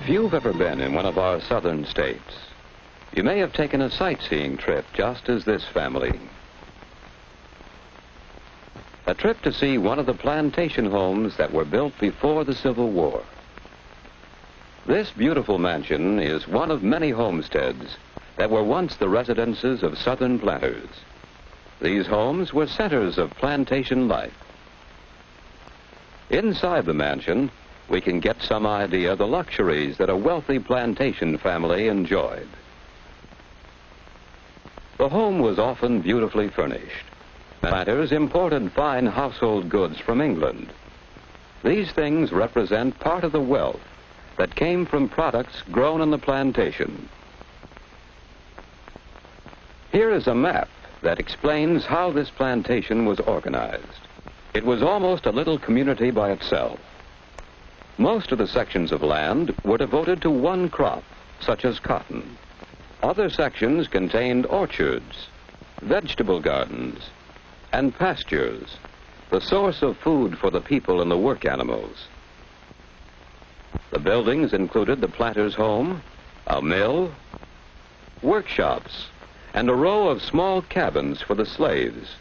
If you've ever been in one of our southern states, you may have taken a sightseeing trip just as this family. A trip to see one of the plantation homes that were built before the Civil War. This beautiful mansion is one of many homesteads that were once the residences of southern planters. These homes were centers of plantation life. Inside the mansion, we can get some idea of the luxuries that a wealthy plantation family enjoyed. The home was often beautifully furnished. Planters imported fine household goods from England. These things represent part of the wealth that came from products grown on the plantation. Here is a map that explains how this plantation was organized. It was almost a little community by itself. Most of the sections of land were devoted to one crop, such as cotton. Other sections contained orchards, vegetable gardens, and pastures, the source of food for the people and the work animals. The buildings included the planter's home, a mill, workshops, and a row of small cabins for the slaves,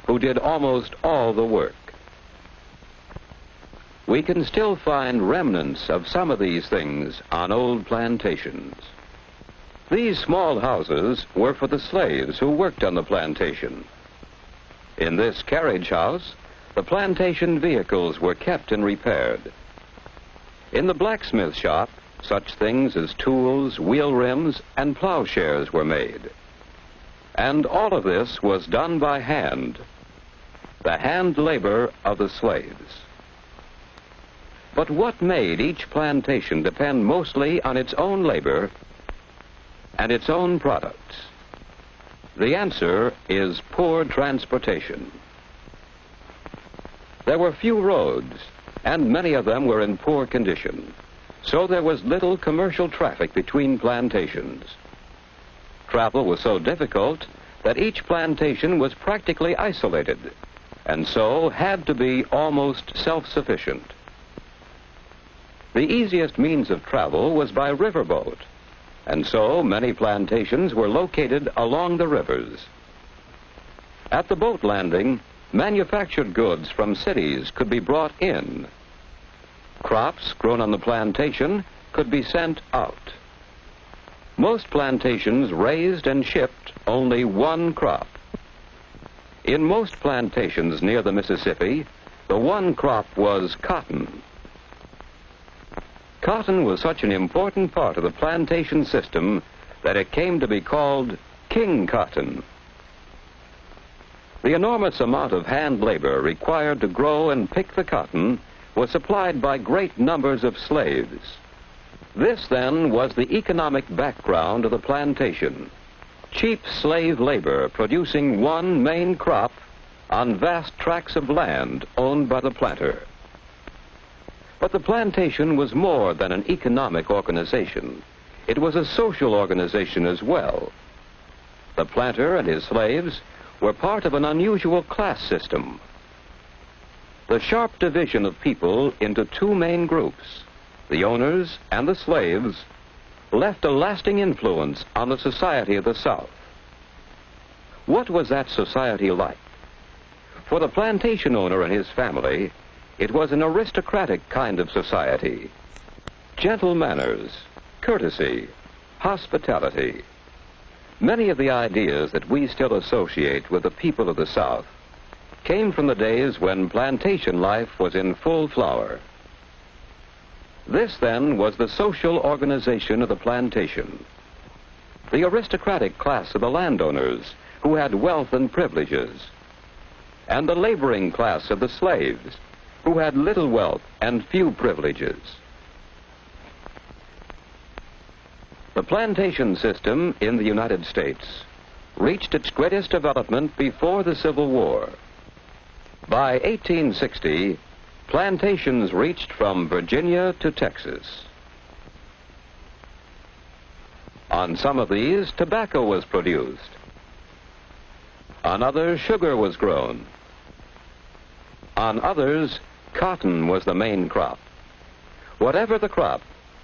who did almost all the work. We can still find remnants of some of these things on old plantations. These small houses were for the slaves who worked on the plantation. In this carriage house, the plantation vehicles were kept and repaired. In the blacksmith shop, such things as tools, wheel rims, and plowshares were made. And all of this was done by hand, the hand labor of the slaves. But what made each plantation depend mostly on its own labor and its own products? The answer is poor transportation. There were few roads, and many of them were in poor condition, so there was little commercial traffic between plantations. Travel was so difficult that each plantation was practically isolated, and so had to be almost self-sufficient. The easiest means of travel was by riverboat, and so many plantations were located along the rivers. At the boat landing, manufactured goods from cities could be brought in. Crops grown on the plantation could be sent out. Most plantations raised and shipped only one crop. In most plantations near the Mississippi, the one crop was cotton. Cotton was such an important part of the plantation system that it came to be called king cotton. The enormous amount of hand labor required to grow and pick the cotton was supplied by great numbers of slaves. This, then, was the economic background of the plantation. Cheap slave labor producing one main crop on vast tracts of land owned by the planter. But the plantation was more than an economic organization. It was a social organization as well. The planter and his slaves were part of an unusual class system. The sharp division of people into two main groups, the owners and the slaves, left a lasting influence on the society of the South. What was that society like? For the plantation owner and his family, it was an aristocratic kind of society. Gentle manners, courtesy, hospitality. Many of the ideas that we still associate with the people of the South came from the days when plantation life was in full flower. This, then, was the social organization of the plantation. The aristocratic class of the landowners who had wealth and privileges, and the laboring class of the slaves who had little wealth and few privileges. The plantation system in the United States reached its greatest development before the Civil War. By 1860, plantations reached from Virginia to Texas. On some of these, tobacco was produced. On others, sugar was grown. On others, cotton was the main crop. Whatever the crop,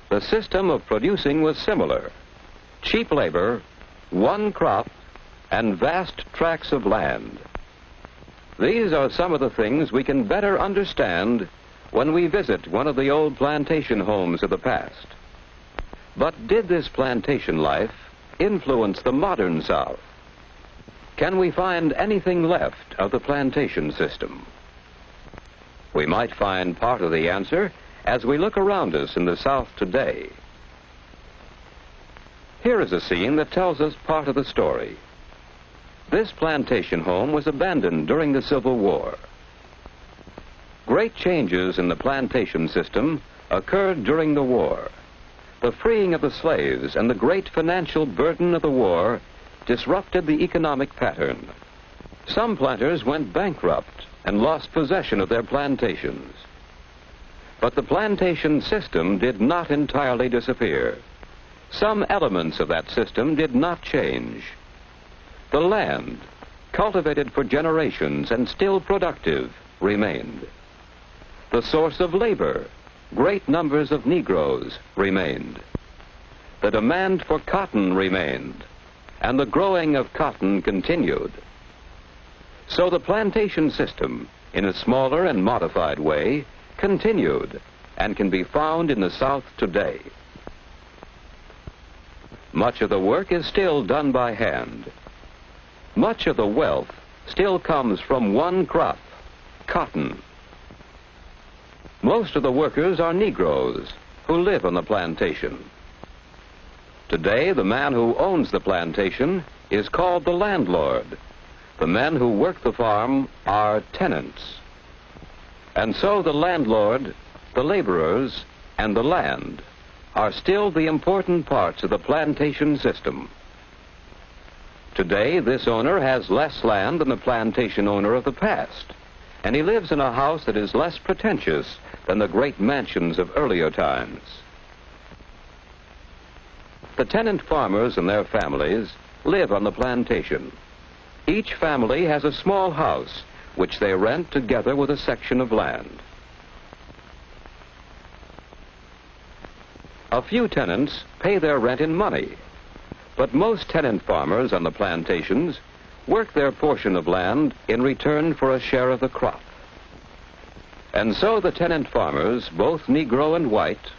The system of producing was similar. Cheap labor, one crop, and vast tracts of land. These are some of the things we can better understand when we visit one of the old plantation homes of the past. But did this plantation life influence the modern South? Can we find anything left of the plantation system? We might find part of the answer as we look around us in the South today. Here is a scene that tells us part of the story. This plantation home was abandoned during the Civil War. Great changes in the plantation system occurred during the war. The freeing of the slaves and the great financial burden of the war disrupted the economic pattern. Some planters went bankrupt and lost possession of their plantations. But the plantation system did not entirely disappear. Some elements of that system did not change. The land, cultivated for generations and still productive, remained. The source of labor, great numbers of Negroes, remained. The demand for cotton remained, and the growing of cotton continued. So the plantation system, in a smaller and modified way, continued and can be found in the South today. Much of the work is still done by hand. Much of the wealth still comes from one crop, cotton. Most of the workers are Negroes who live on the plantation. Today, the man who owns the plantation is called the landlord. The men who work the farm are tenants. And so the landlord, the laborers, and the land are still the important parts of the plantation system. Today, this owner has less land than the plantation owner of the past, and he lives in a house that is less pretentious than the great mansions of earlier times. The tenant farmers and their families live on the plantation. Each family has a small house which they rent together with a section of land. A few tenants pay their rent in money, but most tenant farmers on the plantations work their portion of land in return for a share of the crop. And so the tenant farmers, both Negro and white,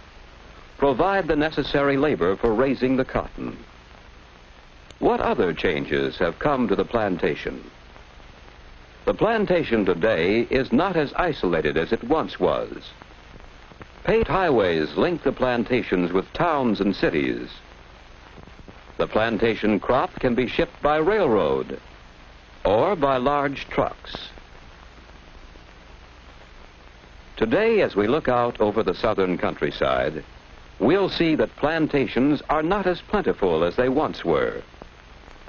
provide the necessary labor for raising the cotton. What other changes have come to the plantation? The plantation today is not as isolated as it once was. Paved highways link the plantations with towns and cities. The plantation crop can be shipped by railroad or by large trucks. Today, as we look out over the southern countryside, we'll see that plantations are not as plentiful as they once were.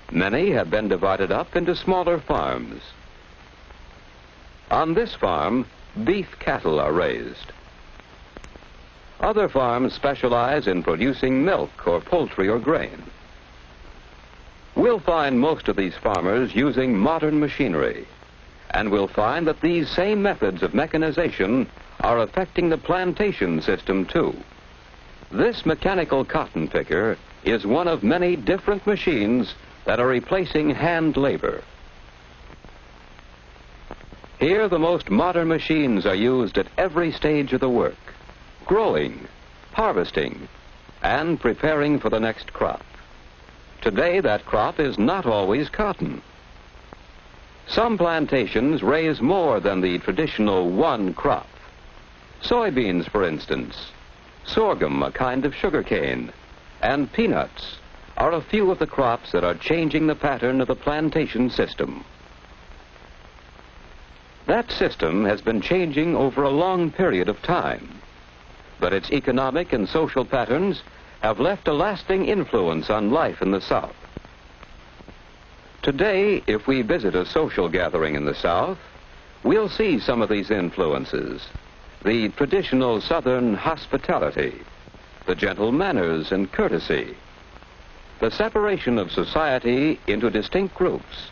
Many have been divided up into smaller farms. On this farm, beef cattle are raised. Other farms specialize in producing milk or poultry or grain. We'll find most of these farmers using modern machinery, and we'll find that these same methods of mechanization are affecting the plantation system too. This mechanical cotton picker is one of many different machines that are replacing hand labor. Here, the most modern machines are used at every stage of the work: growing, harvesting, and preparing for the next crop. Today, that crop is not always cotton. Some plantations raise more than the traditional one crop. Soybeans, for instance, sorghum, a kind of sugarcane, and peanuts are a few of the crops that are changing the pattern of the plantation system. That system has been changing over a long period of time, but its economic and social patterns have left a lasting influence on life in the South. Today, if we visit a social gathering in the South, we'll see some of these influences: the traditional Southern hospitality, the gentle manners and courtesy, the separation of society into distinct groups,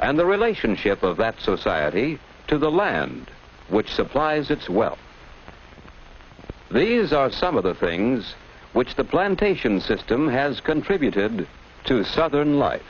and the relationship of that society to the land which supplies its wealth. These are some of the things which the plantation system has contributed to Southern life.